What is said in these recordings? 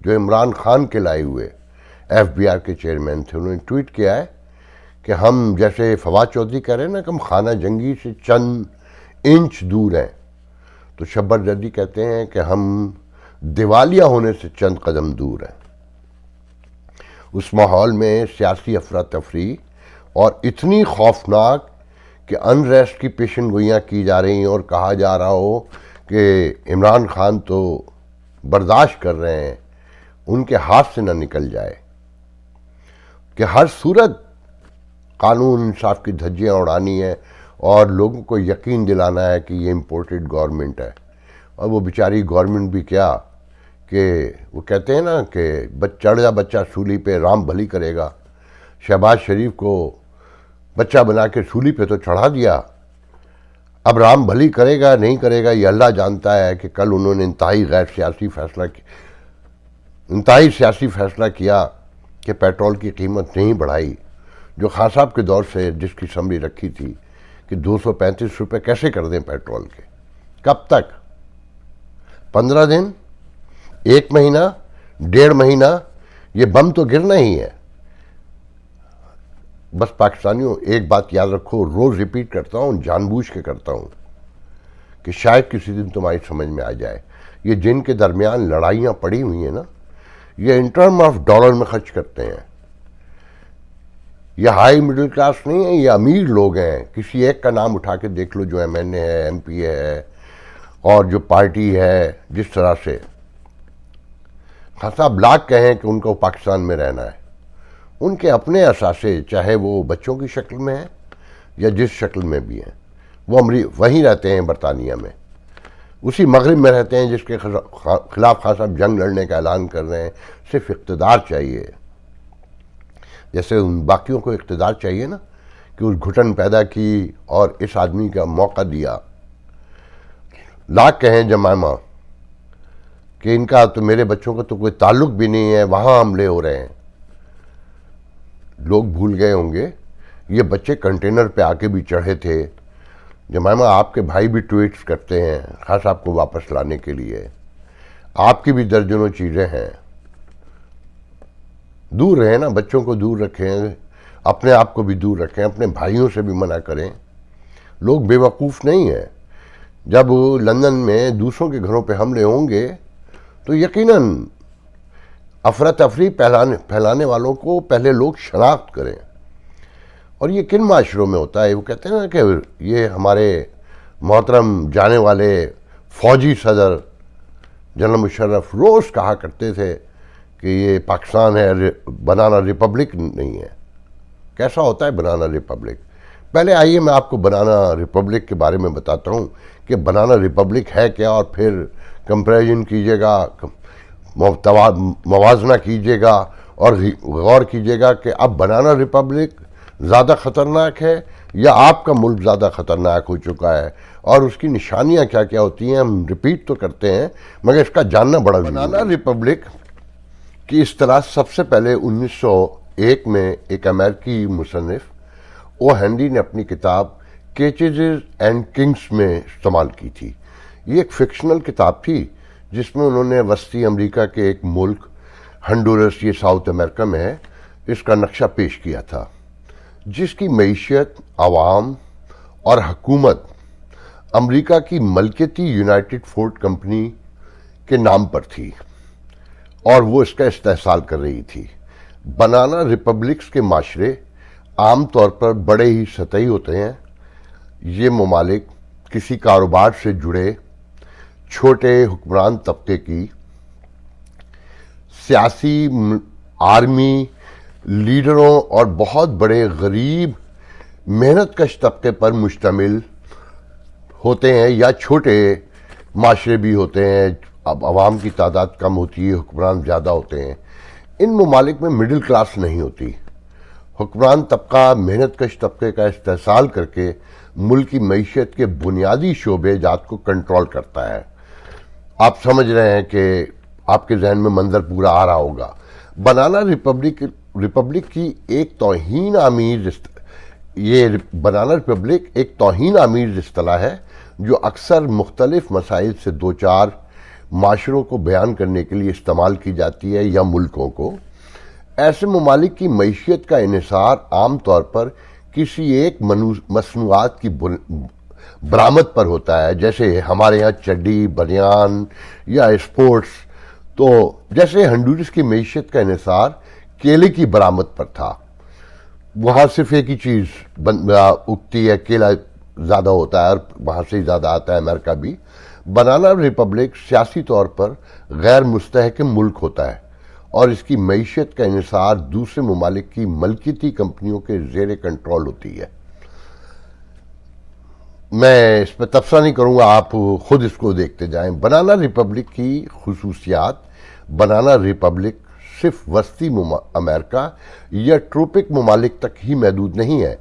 جو عمران خان کے لائے ہوئے ایف بی آر کے چیئرمین تھے، انہوں نے ٹویٹ کیا ہے کہ ہم جیسے فواد چودھری کہہ رہے ہیں نا کہ ہم خانہ جنگی سے چند انچ دور ہیں، تو شبر جدی کہتے ہیں کہ ہم دیوالیہ ہونے سے چند قدم دور ہیں۔ اس ماحول میں سیاسی افراتفری اور اتنی خوفناک کہ انریسٹ کی پیشن گوئیاں کی جا رہی ہیں اور کہا جا رہا ہو کہ عمران خان تو برداشت کر رہے ہیں، ان کے ہاتھ سے نہ نکل جائے، کہ ہر صورت قانون انصاف کی دھجیاں اڑانی ہے اور لوگوں کو یقین دلانا ہے کہ یہ امپورٹڈ گورنمنٹ ہے۔ اور وہ بیچاری گورنمنٹ بھی کیا کہ وہ کہتے ہیں نا کہ چڑھ جا بچہ سولی پہ رام بھلی کرے گا، شہباز شریف کو بچہ بنا کے سولی پہ تو چڑھا دیا، اب رام بھلی کرے گا نہیں کرے گا یہ اللہ جانتا ہے۔ کہ کل انہوں نے انتہائی سیاسی فیصلہ کیا کہ پیٹرول کی قیمت نہیں بڑھائی، جو خان صاحب کے دور سے جس کی اسمبلی رکھی تھی کہ 235 روپے کیسے کر دیں پیٹرول کے، کب تک؟ 15 دن، 1 مہینہ، 1.5 مہینہ، یہ بم تو گرنا ہی ہے۔ بس پاکستانیوں ایک بات یاد رکھو، روز ریپیٹ کرتا ہوں، جان بوجھ کے کرتا ہوں کہ شاید کسی دن تمہاری سمجھ میں آ جائے، یہ جن کے درمیان لڑائیاں پڑی ہوئی ہیں نا، یہ ان ٹرم آف ڈالر میں خرچ کرتے ہیں۔ یہ ہائی مڈل کلاس نہیں ہیں، یہ امیر لوگ ہیں۔ کسی ایک کا نام اٹھا کے دیکھ لو جو ایم این اے ہے، ایم پی اے ہے، اور جو پارٹی ہے، جس طرح سے خان صاحب لاکھ کہیں کہ ان کو پاکستان میں رہنا ہے، ان کے اپنے اثاثے چاہے وہ بچوں کی شکل میں ہیں یا جس شکل میں بھی ہیں، وہ وہیں رہتے ہیں برطانیہ میں، اسی مغرب میں رہتے ہیں جس کے خلاف خان صاحب جنگ لڑنے کا اعلان کر رہے ہیں۔ صرف اقتدار چاہیے، جیسے ان باقیوں کو اقتدار چاہیے نا، کہ اس گھٹن پیدا کی اور اس آدمی کا موقع دیا۔ لاکھ کہیں جمائمہ کہ ان کا تو میرے بچوں کا تو کوئی تعلق بھی نہیں ہے، وہاں حملے ہو رہے ہیں۔ لوگ بھول گئے ہوں گے یہ بچے کنٹینر پہ آ کے بھی چڑھے تھے۔ جمائمہ آپ کے بھائی بھی ٹویٹس کرتے ہیں خان صاحب کو واپس لانے کے لیے، آپ کی بھی درجنوں چیزیں ہیں۔ دور رہیں نا، بچوں کو دور رکھیں، اپنے آپ کو بھی دور رکھیں، اپنے بھائیوں سے بھی منع کریں۔ لوگ بے وقوف نہیں ہیں۔ جب لندن میں دوسروں کے گھروں پہ حملے ہوں گے تو یقیناً افراتفری پھیلانے والوں کو پہلے لوگ شناخت کریں۔ اور یہ کن معاشروں میں ہوتا ہے؟ وہ کہتے ہیں نا کہ یہ ہمارے محترم جانے والے فوجی صدر جنرل مشرف روز کہا کرتے تھے کہ یہ پاکستان ہے، بنانا ریپبلک نہیں ہے۔ کیسا ہوتا ہے بنانا ریپبلک؟ پہلے آئیے میں آپ کو بنانا ریپبلک کے بارے میں بتاتا ہوں کہ بنانا ریپبلک ہے کیا، اور پھر کمپیریزن کیجیے گا، موازنہ کیجیے گا اور غور کیجیے گا کہ اب بنانا ریپبلک زیادہ خطرناک ہے یا آپ کا ملک زیادہ خطرناک ہو چکا ہے، اور اس کی نشانیاں کیا کیا ہوتی ہیں۔ ہم ریپیٹ تو کرتے ہیں مگر اس کا جاننا بڑا ضروری ہے۔ بنانا ریپبلک کی اصطلاح سب سے پہلے 1901 میں ایک امریکی مصنف او ہینری نے اپنی کتاب کیچز اینڈ کنگز میں استعمال کی تھی۔ یہ ایک فکشنل کتاب تھی جس میں انہوں نے وسطی امریکہ کے ایک ملک ہنڈورس، یہ ساؤتھ امریکہ میں ہے، اس کا نقشہ پیش کیا تھا، جس کی معیشت، عوام اور حکومت امریکہ کی ملکیتی یونائٹڈ فورٹ کمپنی کے نام پر تھی اور وہ اس کا استحصال کر رہی تھی۔ بنانا ریپبلکس کے معاشرے عام طور پر بڑے ہی سطحی ہوتے ہیں۔ یہ ممالک کسی کاروبار سے جڑے چھوٹے حکمران طبقے کی سیاسی، آرمی لیڈروں اور بہت بڑے غریب محنت کش طبقے پر مشتمل ہوتے ہیں، یا چھوٹے معاشرے بھی ہوتے ہیں، اب عوام کی تعداد کم ہوتی ہے، حکمران زیادہ ہوتے ہیں۔ ان ممالک میں مڈل کلاس نہیں ہوتی۔ حکمران طبقہ محنت کش طبقے کا استحصال کر کے ملک کی معیشت کے بنیادی شعبے جات کو کنٹرول کرتا ہے۔ آپ سمجھ رہے ہیں کہ آپ کے ذہن میں منظر پورا آ رہا ہوگا۔ بنانا ریپبلک کی ایک توہین آمیز بنانا ریپبلک ایک توہین آمیز اصطلاح ہے جو اکثر مختلف مسائل سے دوچار معاشروں کو بیان کرنے کے لیے استعمال کی جاتی ہے یا ملکوں کو، ایسے ممالک کی معیشت کا انحصار عام طور پر کسی ایک مصنوعات کی برآمد پر ہوتا ہے، جیسے ہمارے ہاں چڈی، بنیان یا اسپورٹس۔ تو جیسے ہنڈورس کی معیشت کا انحصار کیلے کی برآمد پر تھا، وہاں صرف ایک ہی چیز اگتی ہے، کیلا زیادہ ہوتا ہے اور وہاں سے ہی زیادہ آتا ہے، امریکہ بھی۔ بنانا ریپبلک سیاسی طور پر غیر مستحکم ملک ہوتا ہے اور اس کی معیشت کا انحصار دوسرے ممالک کی ملکیتی کمپنیوں کے زیر کنٹرول ہوتی ہے۔ میں اس پہ تبصرہ نہیں کروں گا، آپ خود اس کو دیکھتے جائیں۔ بنانا ریپبلک کی خصوصیات: بنانا ریپبلک صرف وسطی امریکہ یا ٹروپک ممالک تک ہی محدود نہیں ہے،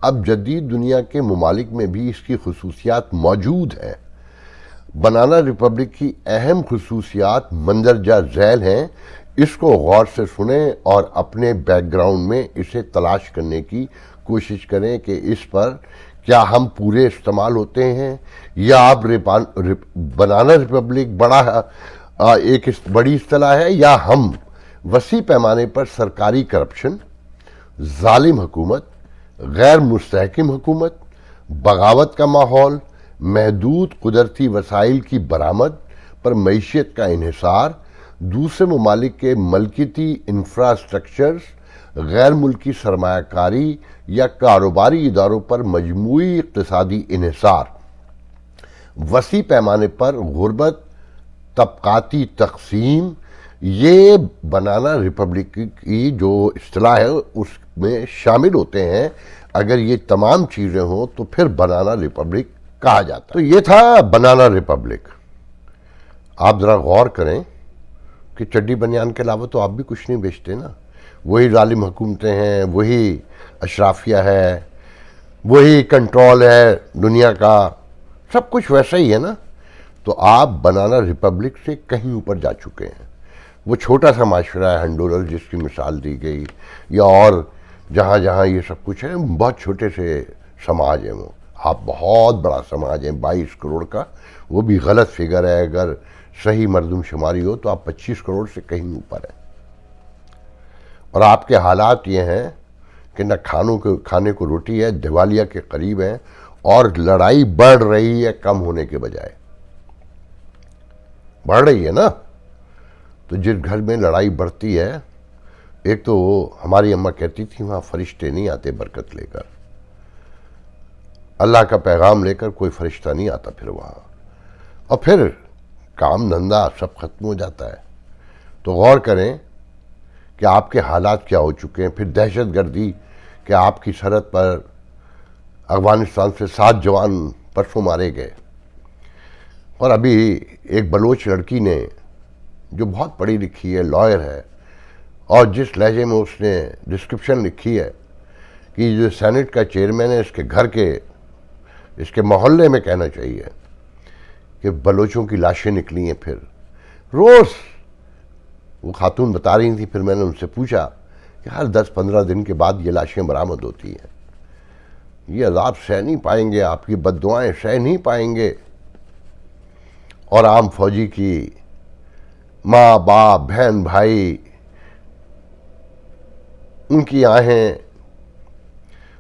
اب جدید دنیا کے ممالک میں بھی اس کی خصوصیات موجود ہیں۔ بنانا ریپبلک کی اہم خصوصیات مندرجہ ذیل ہیں، اس کو غور سے سنیں اور اپنے بیک گراؤنڈ میں اسے تلاش کرنے کی کوشش کریں کہ اس پر کیا ہم پورے استعمال ہوتے ہیں یا اب بنانا ریپبلک ایک بڑی اصطلاح ہے، یا ہم وسیع پیمانے پر سرکاری کرپشن، ظالم حکومت، غیر مستحکم حکومت، بغاوت کا ماحول، محدود قدرتی وسائل کی برآمد پر معیشت کا انحصار، دوسرے ممالک کے ملکیتی انفراسٹرکچرز، غیر ملکی سرمایہ کاری یا کاروباری اداروں پر مجموعی اقتصادی انحصار، وسیع پیمانے پر غربت، طبقاتی تقسیم، یہ بنانا ریپبلک کی جو اصطلاح ہے اس میں شامل ہوتے ہیں۔ اگر یہ تمام چیزیں ہوں تو پھر بنانا ریپبلک کہا جاتا ہے۔ تو یہ تھا بنانا ریپبلک۔ آپ ذرا غور کریں کہ چڈی بنیان کے علاوہ تو آپ بھی کچھ نہیں بیچتے نا، وہی ظالم حکومتیں ہیں، وہی اشرافیہ ہے، وہی کنٹرول ہے دنیا کا، سب کچھ ویسا ہی ہے نا۔ تو آپ بنانا ریپبلک سے کہیں اوپر جا چکے ہیں۔ وہ چھوٹا سا معاشرہ ہے ہنڈورس جس کی مثال دی گئی، یا اور جہاں جہاں یہ سب کچھ ہے، بہت چھوٹے سے سماج ہیں وہ۔ آپ بہت بڑا سماج ہے، 22 کروڑ کا، وہ بھی غلط فگر ہے، اگر صحیح مردم شماری ہو تو آپ 25 کروڑ سے کہیں اوپر ہیں۔ اور آپ کے حالات یہ ہیں کہ نہ کھانے کو روٹی ہے، دیوالیہ کے قریب ہیں، اور لڑائی بڑھ رہی ہے کم ہونے کے بجائے، بڑھ رہی ہے نا۔ تو جس گھر میں لڑائی بڑھتی ہے، ایک تو ہماری اماں کہتی تھی وہاں فرشتے نہیں آتے برکت لے کر، اللہ کا پیغام لے کر کوئی فرشتہ نہیں آتا پھر وہاں، اور پھر کام دھندہ سب ختم ہو جاتا ہے۔ تو غور کریں کہ آپ کے حالات کیا ہو چکے ہیں۔ پھر دہشت گردی کہ آپ کی سرحد پر افغانستان سے 7 جوان پرسوں مارے گئے، اور ابھی ایک بلوچ لڑکی نے جو بہت پڑھی لکھی ہے، لائر ہے، اور جس لہجے میں اس نے ڈسکرپشن لکھی ہے کہ جو سینٹ کا چیئرمین ہے، اس کے محلے میں کہنا چاہیے کہ بلوچوں کی لاشیں نکلی ہیں۔ پھر روز وہ خاتون بتا رہی تھی، پھر میں نے ان سے پوچھا کہ ہر 10-15 دن کے بعد یہ لاشیں برآمد ہوتی ہیں، یہ عذاب سہ نہیں پائیں گے، آپ کی بد دعائیں سہ نہیں پائیں گے۔ اور عام فوجی کی ماں باپ بہن بھائی، ان کی آہیں،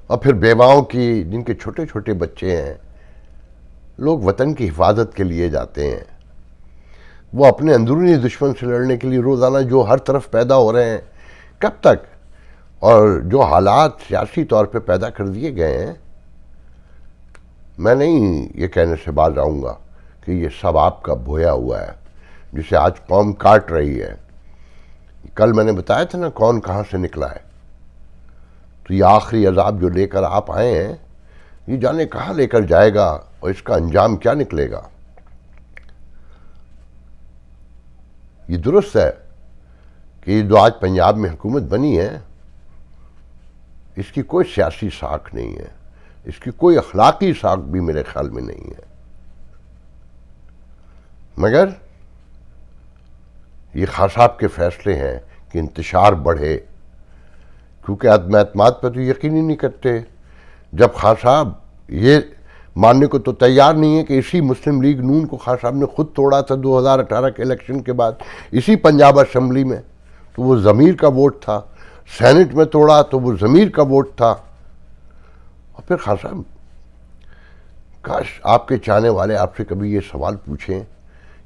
اور پھر بیواؤں کی جن کے چھوٹے چھوٹے بچے ہیں، لوگ وطن کی حفاظت کے لیے جاتے ہیں، وہ اپنے اندرونی دشمن سے لڑنے کے لیے روزانہ جو ہر طرف پیدا ہو رہے ہیں، کب تک؟ اور جو حالات سیاسی طور پہ پیدا کر دیے گئے ہیں، میں نہیں یہ کہنے سے باز آؤں گا کہ یہ سب آپ کا بویا ہوا ہے جسے آج قوم کاٹ رہی ہے۔ کل میں نے بتایا تھا نا کون کہاں سے نکلا ہے۔ تو یہ آخری عذاب جو لے کر آپ آئے ہیں، یہ جانے کہاں لے کر جائے گا اور اس کا انجام کیا نکلے گا۔ یہ درست ہے کہ یہ جو آج پنجاب میں حکومت بنی ہے، اس کی کوئی سیاسی ساکھ نہیں ہے، اس کی کوئی اخلاقی ساکھ بھی میرے خیال میں نہیں ہے، مگر یہ خان صاحب کے فیصلے ہیں کہ انتشار بڑھے، کیونکہ عدم اعتماد پہ تو یقین ہی نہیں کرتے۔ جب خان صاحب یہ ماننے کو تو تیار نہیں ہے کہ اسی مسلم لیگ نون کو خان صاحب نے خود توڑا تھا 2018 کے الیکشن کے بعد، اسی پنجاب اسمبلی میں، تو وہ ضمیر کا ووٹ تھا، سینٹ میں توڑا تو وہ ضمیر کا ووٹ تھا۔ اور پھر خان صاحب، کاش آپ کے چاہنے والے آپ سے کبھی یہ سوال پوچھیں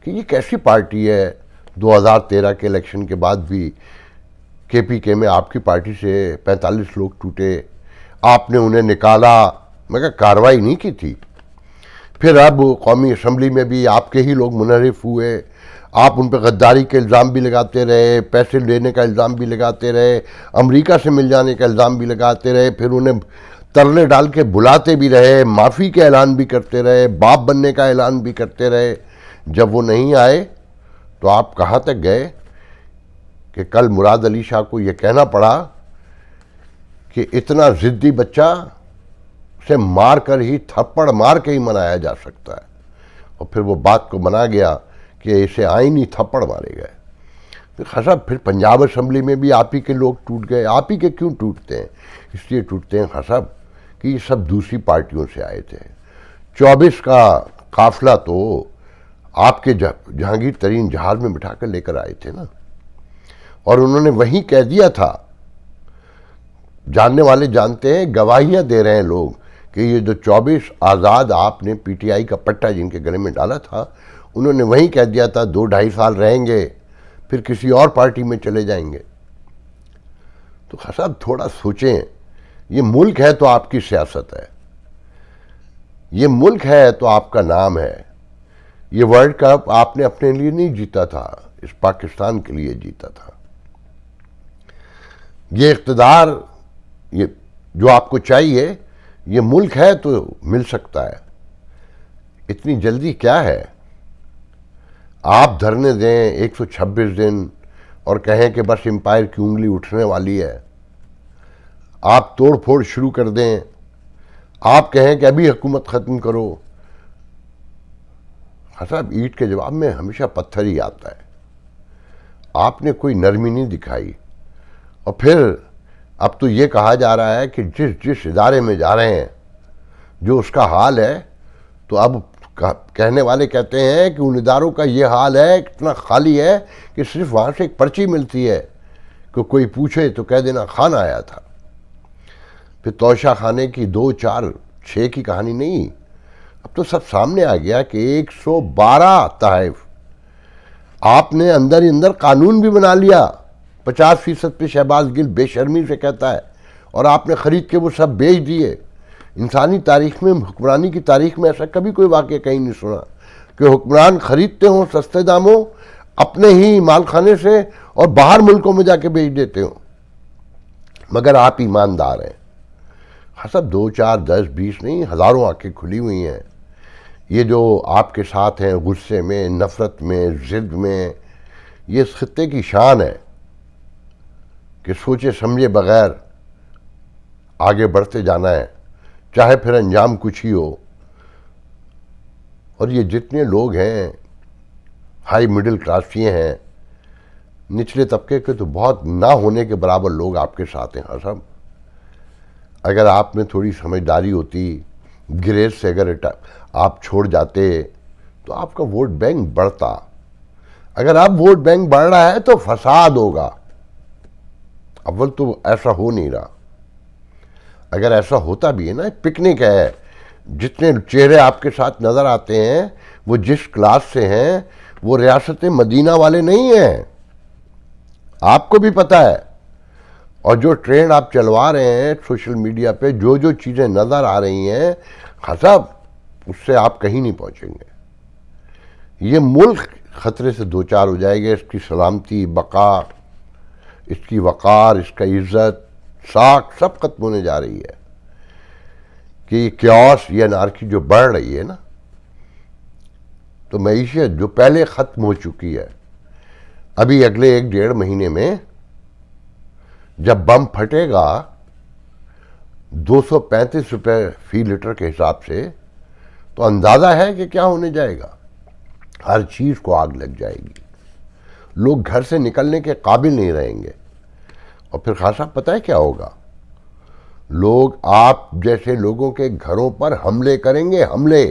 کہ یہ کیسی پارٹی ہے 2013 کے الیکشن کے بعد بھی کے پی کے میں آپ کی پارٹی سے 45 لوگ ٹوٹے، آپ نے انہیں نکالا مگر کارروائی نہیں کی تھی۔ پھر اب قومی اسمبلی میں بھی آپ کے ہی لوگ منحرف ہوئے، آپ ان پہ غداری کے الزام بھی لگاتے رہے، پیسے لینے کا الزام بھی لگاتے رہے، امریکہ سے مل جانے کا الزام بھی لگاتے رہے، پھر انہیں ترلے ڈال کے بلاتے بھی رہے، معافی کے اعلان بھی کرتے رہے، باپ بننے کا اعلان بھی کرتے رہے۔ جب وہ نہیں آئے تو آپ کہاں تک گئے کہ کل مراد علی شاہ کو یہ کہنا پڑا کہ اتنا ضدی بچہ سے مار کر ہی، تھپڑ مار کے ہی منایا جا سکتا ہے، اور پھر وہ بات کو منا گیا کہ اسے آئینی تھپڑ مارے گئے۔ خان صاحب پھر پنجاب اسمبلی میں بھی آپ ہی کے لوگ ٹوٹ گئے۔ آپ ہی کے کیوں ٹوٹتے ہیں؟ اس لیے ٹوٹتے ہیں خان صاحب کہ یہ سب دوسری پارٹیوں سے آئے تھے۔ 24 کا قافلہ تو آپ کے جہانگیر ترین جہاز میں بٹھا کر لے کر آئے تھے نا، اور انہوں نے وہیں کہہ دیا تھا، جاننے والے جانتے ہیں، گواہیاں دے رہے ہیں لوگ کہ یہ جو 24 آزاد آپ نے پی ٹی آئی کا پٹا جن کے گلے میں ڈالا تھا، انہوں نے وہیں کہہ دیا تھا 2-2.5 سال رہیں گے پھر کسی اور پارٹی میں چلے جائیں گے۔ تو خان صاحب تھوڑا سوچیں، یہ ملک ہے تو آپ کی سیاست ہے، یہ ملک ہے تو آپ کا نام ہے۔ یہ ورلڈ کپ آپ نے اپنے لیے نہیں جیتا تھا، اس پاکستان کے لیے جیتا تھا۔ یہ اقتدار، یہ جو آپ کو چاہیے، یہ ملک ہے تو مل سکتا ہے۔ اتنی جلدی کیا ہے؟ آپ دھرنے دیں 126 دن اور کہیں کہ بس امپائر کی انگلی اٹھنے والی ہے، آپ توڑ پھوڑ شروع کر دیں، آپ کہیں کہ ابھی حکومت ختم کرو۔ صاحب اینٹ کے جواب میں ہمیشہ پتھر ہی آتا ہے۔ آپ نے کوئی نرمی نہیں دکھائی، اور پھر اب تو یہ کہا جا رہا ہے کہ جس ادارے میں جا رہے ہیں جو اس کا حال ہے، تو اب کہنے والے کہتے ہیں کہ ان اداروں کا یہ حال ہے، اتنا خالی ہے کہ صرف وہاں سے ایک پرچی ملتی ہے کہ کوئی پوچھے تو کہہ دینا خان آیا تھا۔ پھر توشہ خانے کی 2 4 6 کی کہانی نہیں، اب تو سب سامنے آ گیا کہ 112 تحائف۔ آپ نے اندر ہی اندر قانون بھی بنا لیا، 50% پہ شہباز گل بے شرمی سے کہتا ہے، اور آپ نے خرید کے وہ سب بیچ دیے۔ انسانی تاریخ میں، حکمرانی کی تاریخ میں ایسا کبھی کوئی واقعہ کہیں نہیں سنا کہ حکمران خریدتے ہوں سستے داموں اپنے ہی مال خانے سے اور باہر ملکوں میں جا کے بیچ دیتے ہوں، مگر آپ ایماندار ہیں۔ حسب 2 4 10 20 نہیں، ہزاروں آنکھیں کھلی ہوئی ہیں۔ یہ جو آپ کے ساتھ ہیں غصے میں، نفرت میں، ضد میں، یہ اس خطے کی شان ہے کہ سوچے سمجھے بغیر آگے بڑھتے جانا ہے، چاہے پھر انجام کچھ ہی ہو۔ اور یہ جتنے لوگ ہیں ہائی مڈل کلاس یہ ہیں، نچلے طبقے کے تو بہت نہ ہونے کے برابر لوگ آپ کے ساتھ ہیں۔ ہاں صاحب، اگر آپ میں تھوڑی سمجھداری ہوتی، گریز سے اگر آپ چھوڑ جاتے تو آپ کا ووٹ بینک بڑھتا۔ اگر آپ ووٹ بینک بڑھ رہا ہے تو فساد ہوگا، اول تو ایسا ہو نہیں رہا۔ اگر ایسا ہوتا بھی ہے نا، پکنک ہے، جتنے چہرے آپ کے ساتھ نظر آتے ہیں وہ جس کلاس سے ہیں، وہ ریاست مدینہ والے نہیں ہیں، آپ کو بھی پتہ ہے۔ اور جو ٹرینڈ آپ چلوا رہے ہیں سوشل میڈیا پہ، جو چیزیں نظر آ رہی ہیں، خصب اس سے آپ کہیں نہیں پہنچیں گے۔ یہ ملک خطرے سے دوچار ہو جائے گا، اس کی سلامتی، بقا، اس کی وقار، اس کا عزت، ساکھ سب ختم ہونے جا رہی ہے۔ کہ یہ کیوس، یہ انارکی جو بڑھ رہی ہے نا، تو معیشت جو پہلے ختم ہو چکی ہے، ابھی اگلے 1-1.5 مہینے میں جب بم پھٹے گا 235 روپے فی لیٹر کے حساب سے، تو اندازہ ہے کہ کیا ہونے جائے گا۔ ہر چیز کو آگ لگ جائے گی، لوگ گھر سے نکلنے کے قابل نہیں رہیں گے۔ اور پھر خان صاحب پتہ ہے کیا ہوگا؟ لوگ آپ جیسے لوگوں کے گھروں پر حملے کریں گے، حملے.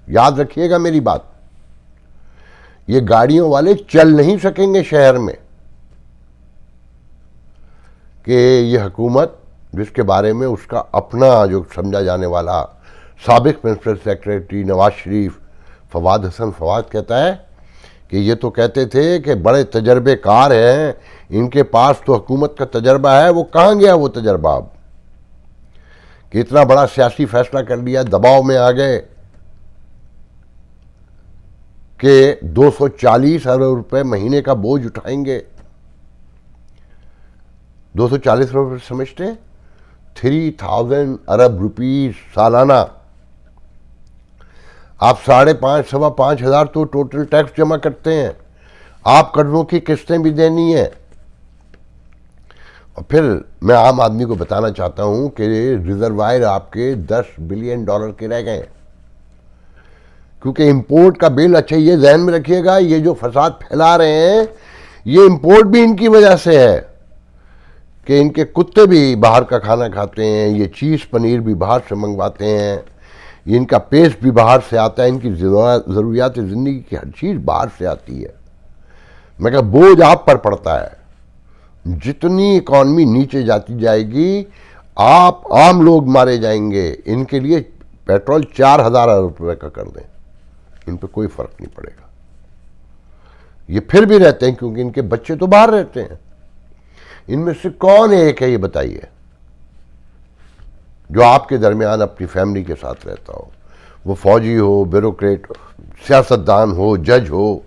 یاد رکھیے گا میری بات. یہ گاڑیوں والے چل نہیں سکیں گے شہر میں. کہ یہ حکومت جس کے بارے میں اس کا اپنا جو سمجھا جانے والا سابق پرنسپل سیکریٹری نواز شریف فواد حسن فواد کہتا ہے کہ یہ تو کہتے تھے کہ بڑے تجربے کار ہیں، ان کے پاس تو حکومت کا تجربہ ہے. وہ کہاں گیا وہ تجربہ اب؟ کہ اتنا بڑا سیاسی فیصلہ کر لیا، دباؤ میں آ گئے کہ 240 ارب روپے مہینے کا بوجھ اٹھائیں گے. 240 ارب روپے سمجھتے ہیں؟ 3000 ارب روپیز سالانہ. آپ 5.5 سوا 5 ہزار تو ٹوٹل ٹیکس جمع کرتے ہیں. آپ قرضوں کی قسطیں بھی دینی ہیں. اور پھر میں عام آدمی کو بتانا چاہتا ہوں کہ ریزروائر آپ کے $10 بلین کے رہ گئے ہیں. کیونکہ امپورٹ کا بل، اچھا یہ ذہن میں رکھیے گا، یہ جو فساد پھیلا رہے ہیں یہ امپورٹ بھی ان کی وجہ سے ہے. کہ ان کے کتے بھی باہر کا کھانا کھاتے ہیں، یہ چیز پنیر بھی باہر سے منگواتے ہیں، ان کا پیسٹ بھی باہر سے آتا ہے، ان کی ضروریات زندگی کی ہر چیز باہر سے آتی ہے. میں کہا بوجھ آپ پر پڑتا ہے. جتنی اکانومی نیچے جاتی جائے گی آپ عام لوگ مارے جائیں گے. ان کے لیے پیٹرول 4000 ارب روپے کا کر دیں، ان پہ کوئی فرق نہیں پڑے گا. یہ پھر بھی رہتے ہیں کیونکہ ان کے بچے تو باہر رہتے ہیں. ان میں سے کون ایک ہے یہ بتائیے جو آپ کے درمیان اپنی فیملی کے ساتھ رہتا ہو؟ وہ فوجی ہو، بیوروکریٹ، سیاستدان ہو، جج ہو.